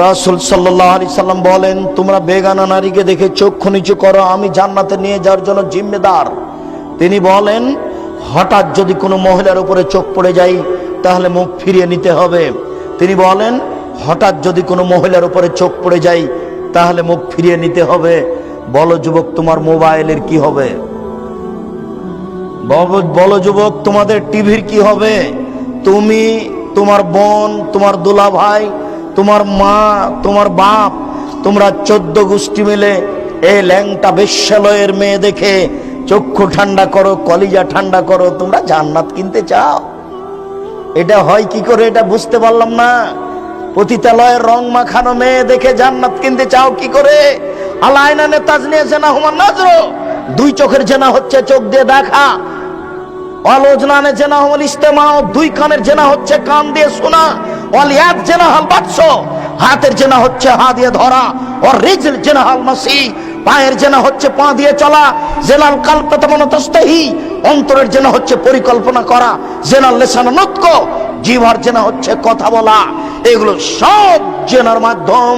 রাসূল সাল্লাল্লাহু আলাইহি সাল্লাম বলেন, তোমরা বেগানা নারীকে দেখে চক্ষু নিচু করো, আমি জান্নাতে নিয়ে যাওয়ার জন্য জিম্মেদার। তিনি বলেন, হঠাৎ যদি কোনো মহিলার উপরে চোখ পড়ে যায় তাহলে মুখ ফিরিয়ে নিতে হবে। তিনি বলেন, হঠাৎ যদি কোনো মহিলার উপরে চোখ পড়ে যায় তাহলে মুখ ফিরিয়ে নিতে হবে। বলো যুবক, তোমার মোবাইলের কি হবে? বলো যুবক, তোমাদের টিভির কি হবে? তুমি, তোমার বোন, তোমার দুলা ভাই, তোমার মা, তোমার বাপ, তোমরা 14 গোষ্ঠী মিলে এই ল্যাংটা বেশ্যালয়ের মেয়ে দেখে চক্ষু ঠান্ডা করো, কলিজা ঠান্ডা করো, তোমরা জান্নাত কিনতে চাও। এটা হয় কি করে এটা বুঝতে পারলাম না। পতিতালয়ের রং মাখানো মেয়ে দেখে জান্নাত কিনতে চাও কি করে? আলাইনানে তাজনিয়া জেনা হুমান নাজরো, দুই চোখের জেনা হচ্ছে চোখ দিয়ে দেখা। অলজনানে জেনা হুল ইস্তেমাও, দুই কানের জেনা হচ্ছে কান দিয়ে শোনা। ওয়ালিয়াত জেনা হাল বাদশ, হাতের জেনা হচ্ছে হাত দিয়ে ধরা। আর রিজল জেনা হাল মাসি, পায়ের জেনা হচ্ছে পা দিয়ে চলা। জেনাল কালব তাতামানাতাস্তাহি, অন্তরের জেনা হচ্ছে পরিকল্পনা করা। জেনাল লিসান নুতক, জিহ্বার জেনা হচ্ছে কথা বলা। এগুলো সব জেনার মাধ্যম।